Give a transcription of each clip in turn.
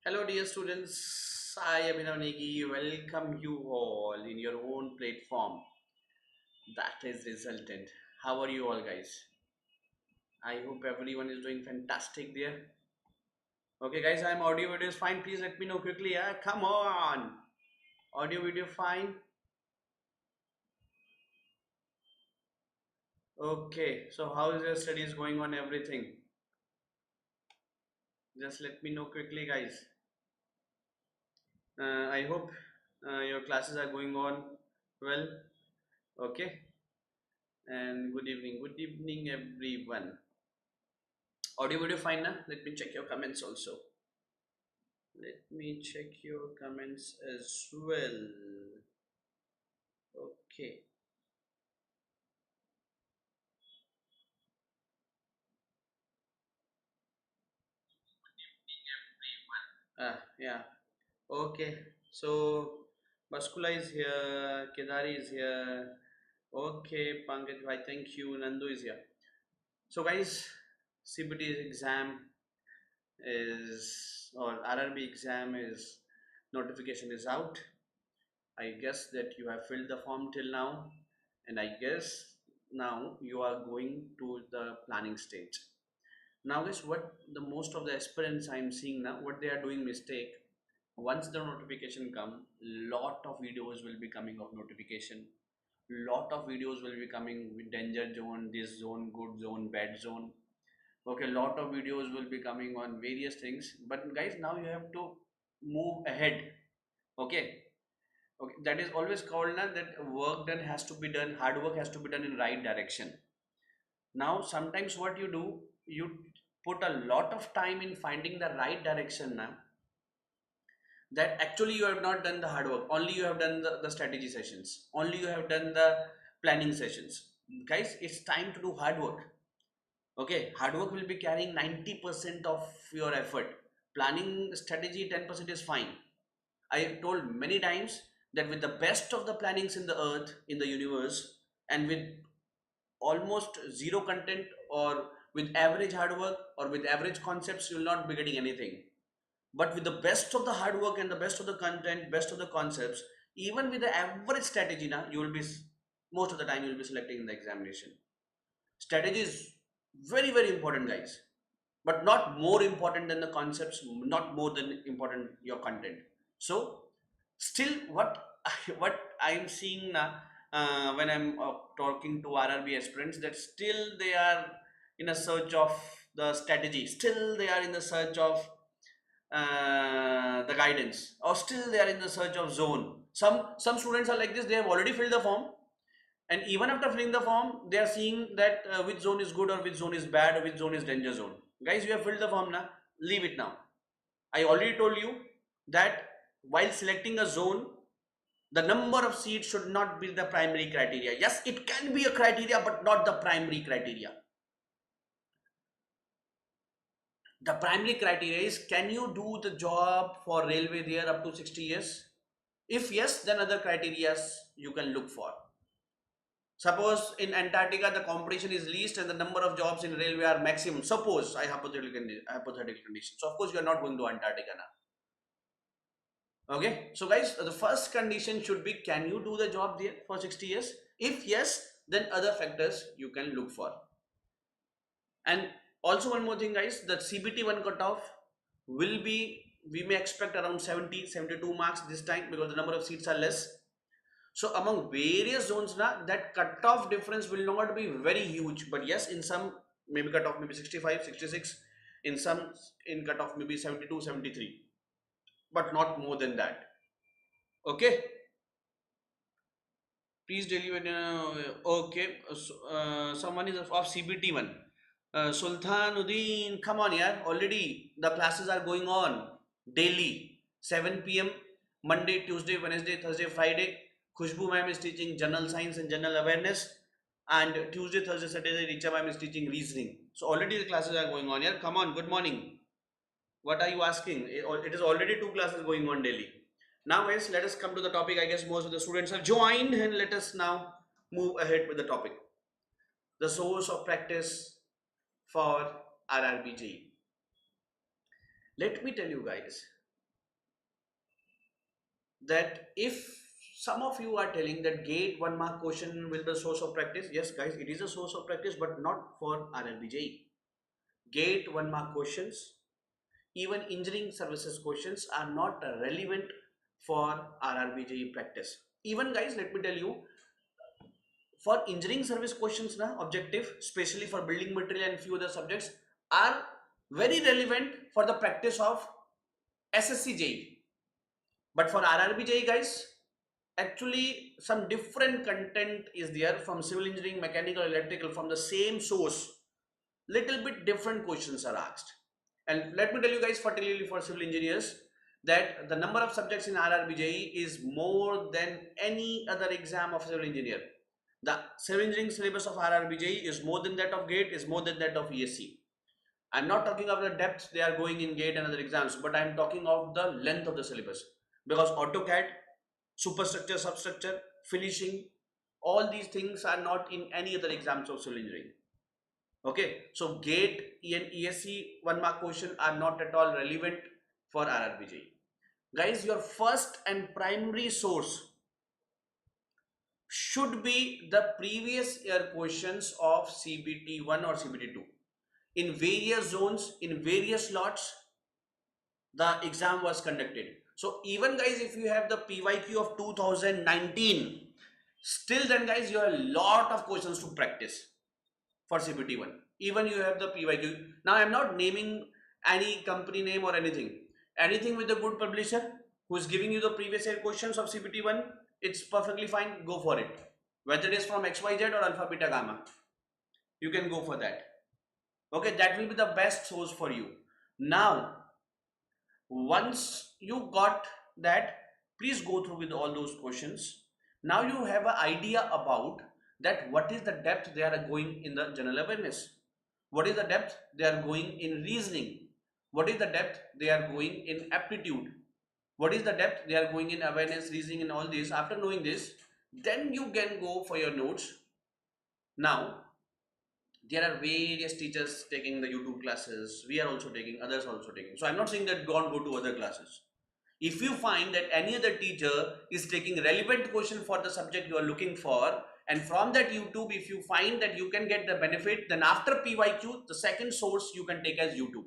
Hello, dear students. I am Abhinav Sir. Welcome you all in your own platform. That is Resultant. How are you all, guys? I hope everyone is doing fantastic there. Okay, guys, I'm audio video is fine. Please let me know quickly. Yeah, come on. Audio video fine. Okay, so how is your studies going on? Everything. Just let me know quickly, guys. I hope your classes are going on well. Okay, and good evening, everyone. Audio video fine now. Let me check your comments also. Let me check your comments as well. Okay. Yeah. Okay. So Baskula is here. Kedari is here. Okay, Pankaj bhai, thank you. Nandu is here. So guys, CBT exam is or RRB exam is notification is out. I guess that you have filled the form till now, and I guess now you are going to the planning stage. Now, guys, what the most of the aspirants I'm seeing now, what they are doing mistake. Once the notification come, lot of videos will be coming of notification. Lot of videos will be coming with danger zone, this zone, good zone, bad zone. Okay, lot of videos will be coming on various things. But guys, now you have to move ahead. Okay, okay, that is always called na, that work done has to be done, hard work has to be done in right direction. Now sometimes what you do, you put a lot of time in finding the right direction now, that actually you have not done the hard work, only you have done the strategy sessions, only you have done the planning sessions. Guys, it's time to do hard work. Okay, hard work will be carrying 90% of your effort. Planning strategy 10% is fine. I have told many times that with the best of the plannings in the earth, in the universe, and with almost zero content or with average hard work or with average concepts, you will not be getting anything. But with the best of the hard work and the best of the content, best of the concepts, even with the average strategy, now you will be most of the time you will be selecting in the examination. Strategy is very very important, guys, but not more important than the concepts, not more than important your content. So still what what I'm seeing now, when I'm talking to RRB aspirants, that still they are in a search of the strategy, still they are in the search of the guidance, or still they are in the search of zone. Some students are like this, they have already filled the form, and even after filling the form they are seeing that which zone is good or which zone is bad or which zone is danger zone. Guys, you have filled the form now, leave it now. I already told you that while selecting a zone, the number of seats should not be the primary criteria. Yes, it can be a criteria, but not the primary criteria. The primary criteria is, can you do the job for railway there up to 60 years? If yes, then other criteria you can look for. Suppose in Antarctica the competition is least and the number of jobs in railway are maximum. Suppose I hypothetical condition. So of course you are not going to Antarctica now. Okay. So guys, the first condition should be, can you do the job there for 60 years? If yes, then other factors you can look for. And also one more thing, guys, that CBT 1 cutoff will be, we may expect around 70-72 marks this time because the number of seats are less. So among various zones na, that cutoff difference will not be very huge, but yes, in some maybe cutoff maybe 65, 66, in some in cutoff maybe 72, 73, but not more than that. Okay, please deliver. Okay, so, someone is of CBT 1. Sultanuddin, come on, yeah. Already the classes are going on daily, 7 p.m. Monday, Tuesday, Wednesday, Thursday, Friday. Khushbu ma'am is teaching general science and general awareness, and Tuesday, Thursday, Saturday, Richa ma'am is teaching reasoning. So already the classes are going on. Yeah, come on. Good morning. What are you asking? It is already two classes going on daily. Now, guys, let us come to the topic. I guess most of the students have joined, and let us now move ahead with the topic. The source of practice for RRB JE. Let me tell you, guys. that if some of you are telling that gate 1 mark question will be the source of practice, yes guys, it is a source of practice, but not for RRB JE. Gate 1 mark questions, even engineering services questions are not relevant for RRB JE practice. Even guys, let me tell you, for engineering service questions na objective, especially for building material and few other subjects, are very relevant for the practice of SSC JE. But for RRB JE guys, actually some different content is there from civil engineering, mechanical, electrical, from the same source. Little bit different questions are asked. And let me tell you guys, particularly for civil engineers, that the number of subjects in RRB JE is more than any other exam of civil engineer. The civil engineering syllabus of RRB JE is more than that of GATE, is more than that of ESC. I'm not talking of the depth they are going in GATE and other exams, but I'm talking of the length of the syllabus. Because AutoCAD, superstructure, substructure, finishing, all these things are not in any other exams of civil engineering. Okay, so GATE and ESC 1 mark question are not at all relevant for RRB JE. Guys, your first and primary source should be the previous year questions of CBT 1 or CBT 2. In various zones, in various slots, the exam was conducted. So even guys, if you have the PYQ of 2019, still then guys, you have a lot of questions to practice for CBT 1. Even you have the PYQ. Now I'm not naming any company name or anything. Anything with a good publisher who is giving you the previous year questions of CBT 1, it's perfectly fine, go for it. Whether it is from XYZ or Alpha Beta Gamma, you can go for that. Okay, that will be the best source for you. Now, once you got that, please go through with all those questions. Now you have an idea about that what is the depth they are going in the general awareness, what is the depth they are going in reasoning, what is the depth they are going in aptitude, what is the depth they are going in awareness, reasoning, and all this. After knowing this, then you can go for your notes. Now there are various teachers taking the YouTube classes, we are also taking, others also taking. So I'm not saying that don't go to other classes. If you find that any other teacher is taking relevant question for the subject you are looking for, and from that YouTube, if you find that you can get the benefit, then after PYQ, the second source you can take as YouTube.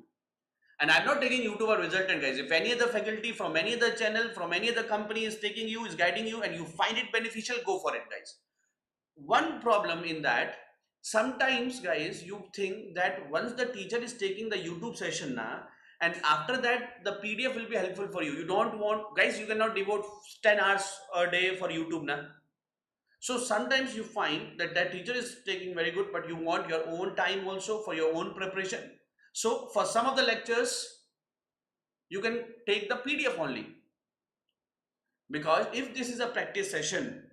And I'm not taking YouTube or Resultant guys. If any other faculty from any other channel, from any other company is taking you, is guiding you, and you find it beneficial, go for it guys. One problem in that, sometimes guys, you think that once the teacher is taking the YouTube session na, and after that the PDF will be helpful for you. You don't want, guys, you cannot devote 10 hours a day for YouTube na. So sometimes you find that that teacher is taking very good, but you want your own time also for your own preparation. So for some of the lectures, you can take the PDF only. Because if this is a practice session,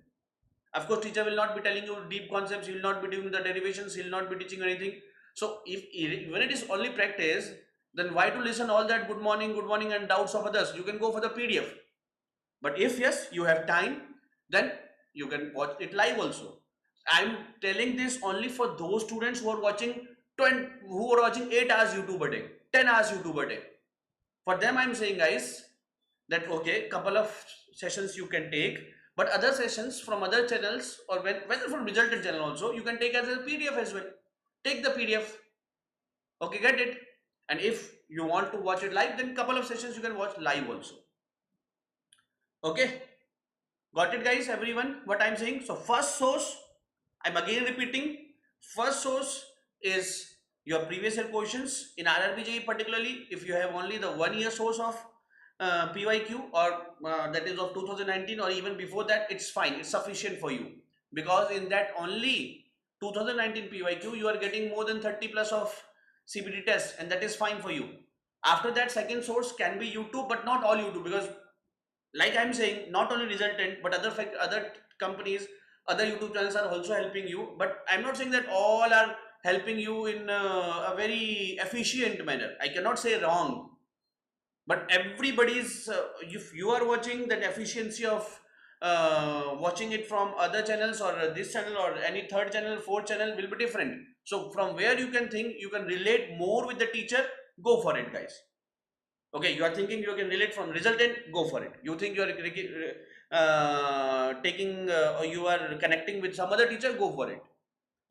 of course, teacher will not be telling you deep concepts, he will not be doing the derivations, he will not be teaching anything. So if when it is only practice, then why to listen all that good morning and doubts of others? You can go for the PDF. But if yes, you have time, then you can watch it live also. I'm telling this only for those students who are watching 8 hours YouTube a day, 10 hours YouTube a day. For them, I'm saying guys that okay, couple of sessions you can take, but other sessions from other channels or whether from Resultant channel also, you can take as a PDF as well. Take the PDF. Okay, get it? And if you want to watch it live, then couple of sessions you can watch live also. Okay, got it guys, everyone, what I'm saying? So first source, I'm again repeating, first source is your previous year questions in RRB JE, particularly if you have only the 1 year source of PYQ or that is of 2019 or even before that, it's fine, it's sufficient for you, because in that only 2019 PYQ you are getting more than 30 plus of CBT tests, and that is fine for you. After that, second source can be YouTube, but not all YouTube, because like I'm saying, not only Resultant but other companies, other YouTube channels are also helping you. But I'm not saying that all are helping you in a very efficient manner. I cannot say wrong, but everybody's if you are watching, that efficiency of watching it from other channels or this channel or any third channel, fourth channel will be different. So from where you can think you can relate more with the teacher, go for it guys. Okay, you are thinking you can relate from resultant, go for it. You think you are taking or you are connecting with some other teacher, go for it.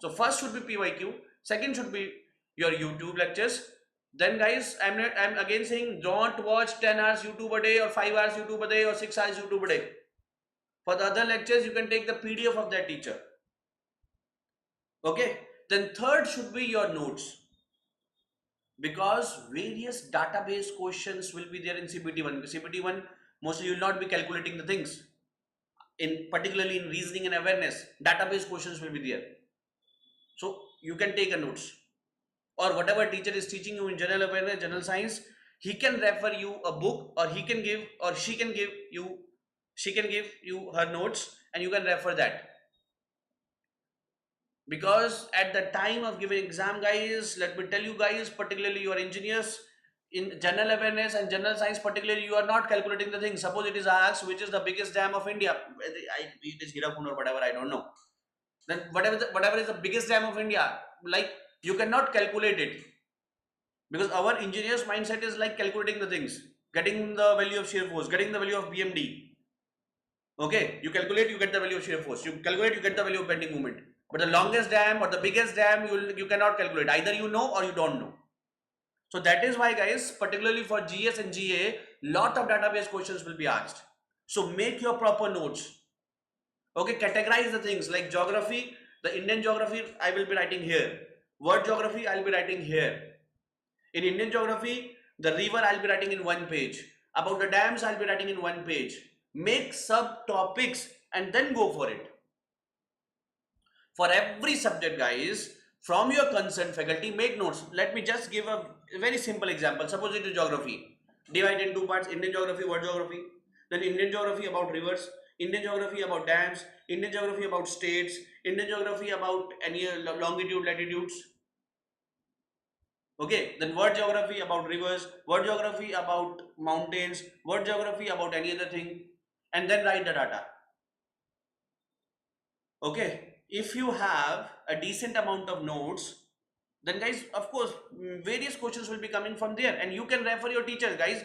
So first should be PYQ, second should be your YouTube lectures. Then guys, I'm again saying, don't watch 10 hours YouTube a day or 5 hours YouTube a day or 6 hours YouTube a day. For the other lectures, you can take the PDF of that teacher. Okay. Then third should be your notes, because various database questions will be there in CPT1. CPT1, mostly you will not be calculating the things. In particularly in reasoning and awareness, database questions will be there. So you can take a notes, or whatever teacher is teaching you in general awareness, general science, he can refer you a book, or he can give, or she can give you her notes, and you can refer that. Because at the time of giving exam, guys, let me tell you guys, particularly your engineers, in general awareness and general science particularly, you are not calculating the thing. Suppose it is asked which is the biggest dam of India, it is Hirakund or whatever, I don't know. Then whatever is the biggest dam of India, like, you cannot calculate it, because our engineers mindset is like calculating the things, getting the value of shear force, getting the value of BMD. Okay, you calculate, you get the value of shear force, you calculate, you get the value of bending moment. But the longest dam or the biggest dam, you cannot calculate. Either you know or you don't know. So that is why, guys, particularly for GS and GA, lot of database questions will be asked. So make your proper notes. Okay, categorize the things like geography, the Indian geography I will be writing here. World geography I will be writing here. In Indian geography, the river I'll be writing in one page. About the dams I'll be writing in one page. Make subtopics and then go for it. For every subject, guys, from your concerned faculty, make notes. Let me just give a very simple example. Suppose it is geography. Divide in two parts: Indian geography, world geography. Then Indian geography about rivers, Indian geography about dams, Indian geography about states, Indian geography about any longitude, latitudes. Okay, then world geography about rivers, world geography about mountains, world geography about any other thing, and then write the data. Okay, if you have a decent amount of notes, then guys, of course, various questions will be coming from there, and you can refer your teacher, guys.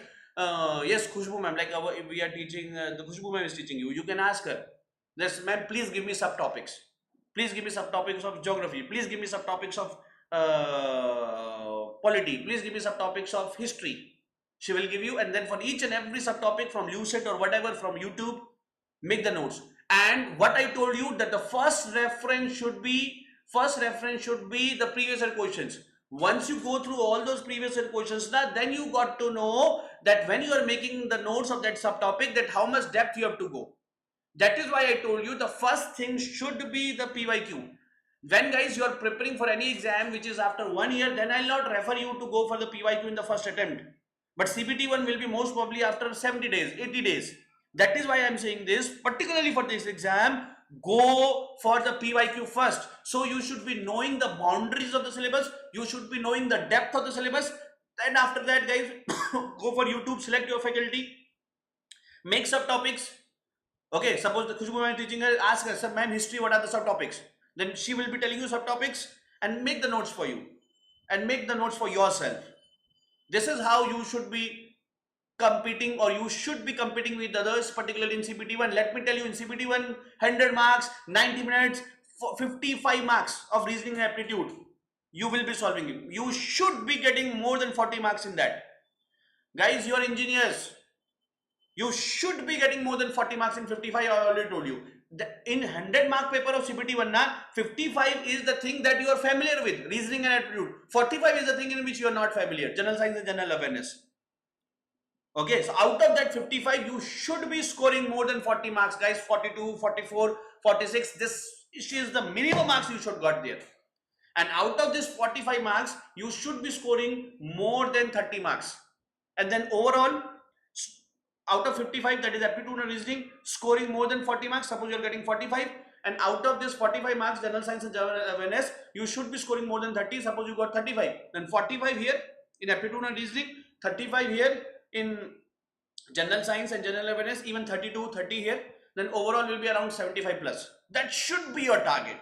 Yes, Khushbu ma'am, like we are teaching, the Khushbu ma'am is teaching you. You can ask her, yes ma'am, please give me subtopics. Please give me subtopics of geography. Please give me subtopics of polity. Please give me subtopics of history. She will give you, and then for each and every subtopic from Lucid or whatever from YouTube, make the notes. And what I told you, that the first reference should be the previous year questions. Once you go through all those previous year questions, then you got to know that when you are making the notes of that subtopic, that how much depth you have to go. That is why I told you the first thing should be the PYQ. When, guys, you are preparing for any exam which is after 1 year, then I'll not refer you to go for the PYQ in the first attempt. But CPT1 will be most probably after 70 days, 80 days. That is why I'm saying this, particularly for this exam, go for the PYQ first. So you should be knowing the boundaries of the syllabus, you should be knowing the depth of the syllabus. Then after that, guys, go for YouTube, select your faculty, make subtopics. Okay, suppose the Khushbu ma'am teaching her, ask her, sir, ma'am, history, what are the subtopics? Then she will be telling you subtopics, and make the notes for you, and make the notes for yourself. This is how you should be competing, or you should be competing with others, particularly in CPT1. Let me tell you, in CPT1, 100 marks, 90 minutes, 55 marks of reasoning and aptitude, you will be solving it. You should be getting more than 40 marks in that. Guys, you are engineers. You should be getting more than 40 marks in 55. I already told you. In 100 mark paper of CPT1, 55 is the thing that you are familiar with, reasoning and aptitude. 45 is the thing in which you are not familiar, general science and general awareness. Okay, so out of that 55, you should be scoring more than 40 marks, guys. 42, 44, 46. This is the minimum marks you should got there. And out of this 45 marks, you should be scoring more than 30 marks. And then overall, out of 55, that is aptitude and reasoning, scoring more than 40 marks. Suppose you are getting 45, and out of this 45 marks, general science and general awareness, you should be scoring more than 30. Suppose you got 35, then 45 here in aptitude and reasoning, 35 here in general science and general awareness, even 32, 30 here, then overall will be around 75 plus. That should be your target.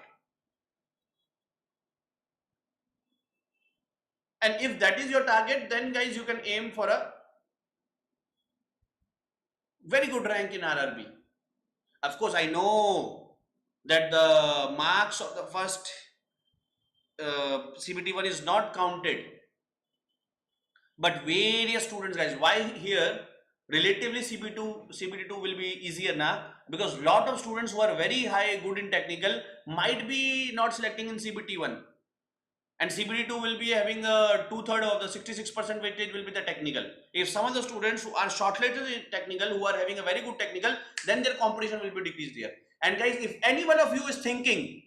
And if that is your target, then guys, you can aim for a very good rank in RRB. Of course, I know that the marks of the first CBT1 is not counted, but various students, guys, why here relatively CBT2 will be easier now, because lot of students who are very high good in technical might be not selecting in CBT1, and CBT2 will be having a two-third of the 66% weightage will be the technical. If some of the students who are shortlisted in technical, who are having a very good technical, then their competition will be decreased there. And guys, if any one of you is thinking,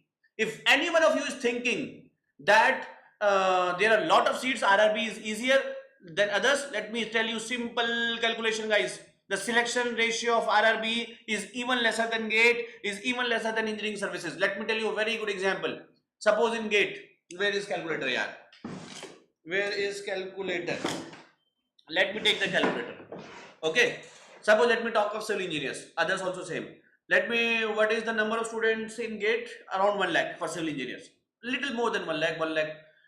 that there are a lot of seats, RRB is easier than others, let me tell you simple calculation, guys. The selection ratio of RRB is even lesser than GATE, is even lesser than engineering services. Let me tell you a very good example. Suppose in GATE, where is calculator, yaar? Where is calculator? Let me take the calculator. Okay. Suppose let me talk of civil engineers. Others also same. Let me, what is the number of students in GATE? Around 1 lakh for civil engineers. Little more than 1 lakh,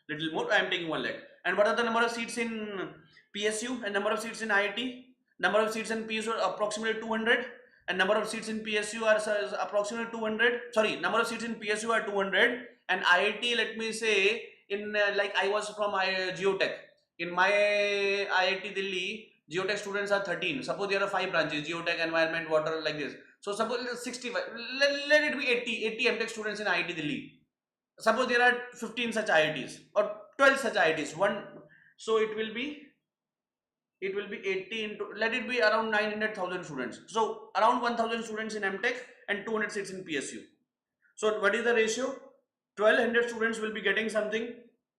little more. I am taking 1 lakh. And what are the number of seats in PSU and number of seats in IIT? Number of seats in PSU are approximately 200, and number of seats in PSU are approximately 200. Sorry, number of seats in PSU are 200, and IIT, let me say, in like I was from Geotech. In my IIT Delhi, Geotech students are 13. Suppose there are 5 branches: Geotech, Environment, Water, like this. So suppose 65. Let it be 80 MTech students in IIT Delhi. Suppose there are 15 such IITs or 12 such IITs. So it will be 80 into, let it be around 900,000 students. So around 1,000 students in MTech and 200 seats in PSU. So what is the ratio? 1200 students will be getting something.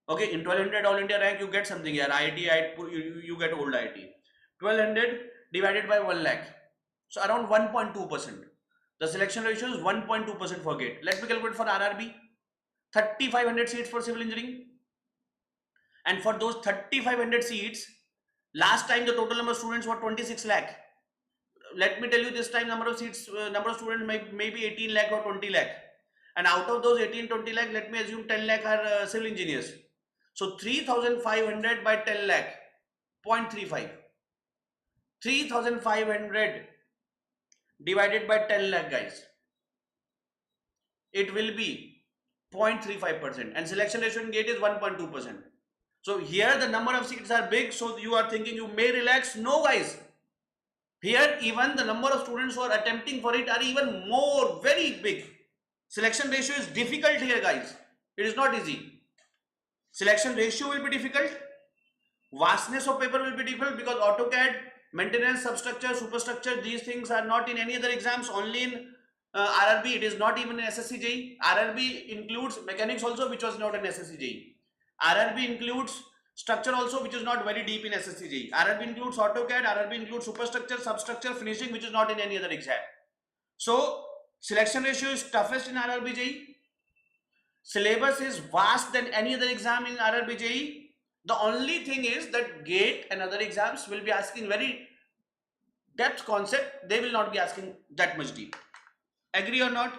Okay, in 1200 all India rank you get something here. IIT, you get old IIT. 1200 divided by 1 lakh. So around 1.2%. The selection ratio is 1.2% for GATE. Let me calculate for RRB. 3,500 seats for civil engineering. And for those 3,500 seats, last time the total number of students were 26 lakh. Let me tell you this time number of seats, number of students may be 18 lakh or 20 lakh. And out of those 18-20 lakh, let me assume 10 lakh are civil engineers. So 3,500 by 10 lakh, 0.35. 3,500 divided by 10 lakh, guys. It will be 0.35%, and selection ratio in GATE is 1.2%. So here the number of seats are big, so you are thinking you may relax. No, guys. Here even the number of students who are attempting for it are even more, very big. Selection ratio is difficult here, guys. It is not easy. Selection ratio will be difficult. Vastness of paper will be difficult, because AutoCAD, maintenance, substructure, superstructure, these things are not in any other exams, only in RRB. It is not even in SSC JE. RRB includes mechanics also, which was not in SSC JE. RRB includes structure also, which is not very deep in SSC JE. RRB includes AutoCAD, RRB includes superstructure, substructure, finishing, which is not in any other exam. So selection ratio is toughest in RRB JE. Syllabus is vast than any other exam in RRB JE. The only thing is that GATE and other exams will be asking very depth concept. They will not be asking that much deep. Agree or not?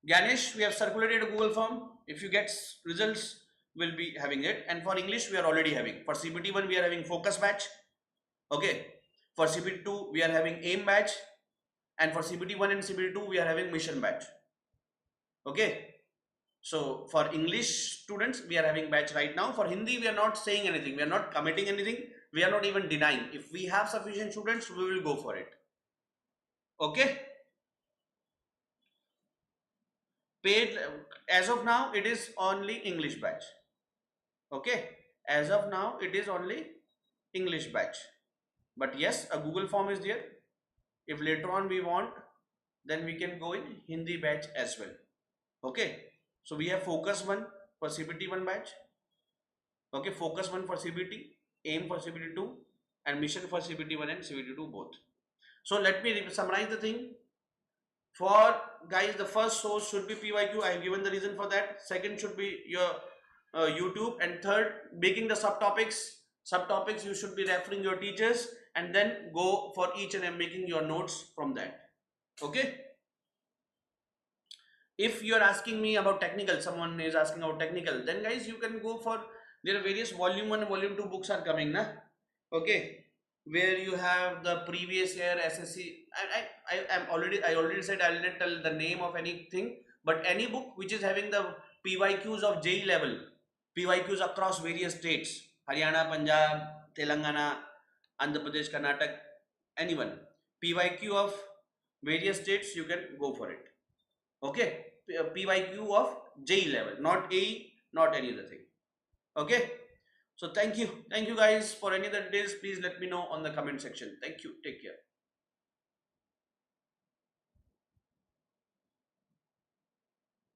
Ganesh, we have circulated a Google form. If you get results, we'll be having it. And for English, we are already having. For CBT1, we are having focus batch. Okay. For CBT2, we are having aim batch. And for CBT1 and CBT2, we are having mission batch. Okay. So for English students, we are having batch right now. For Hindi, we are not saying anything. We are not committing anything. We are not even denying. If we have sufficient students, we will go for it. Okay. Paid, as of now, it is only English batch. Okay. As of now, it is only English batch. But yes, a Google form is there. If later on we want, then we can go in Hindi batch as well. Okay. So we have focus 1 for CBT1 batch. Okay, focus 1 for CBT, aim for CBT2, and mission for CBT1 and CBT2 both. So let me summarize the thing. For guys, the first source should be PYQ. I have given the reason for that. Second should be your YouTube, and third, making the subtopics. Subtopics you should be referring your teachers, and then go for each and making your notes from that. Okay. If you are asking me about technical, someone is asking about technical, then guys you can go for, there are various volume 1 and volume 2 books are coming, na? Okay. where you have the previous year SSC. I already said I'll not tell the name of anything, but any book which is having the PYQs of JE level, PYQs across various states, Haryana, Punjab, Telangana, Andhra Pradesh, Karnataka, anyone, PYQ of various states, you can go for it. Okay, PYQ of JE level, not AE, not any other thing. Okay, so thank you guys. For any other details, please let me know on the comment section. Thank you. Take care.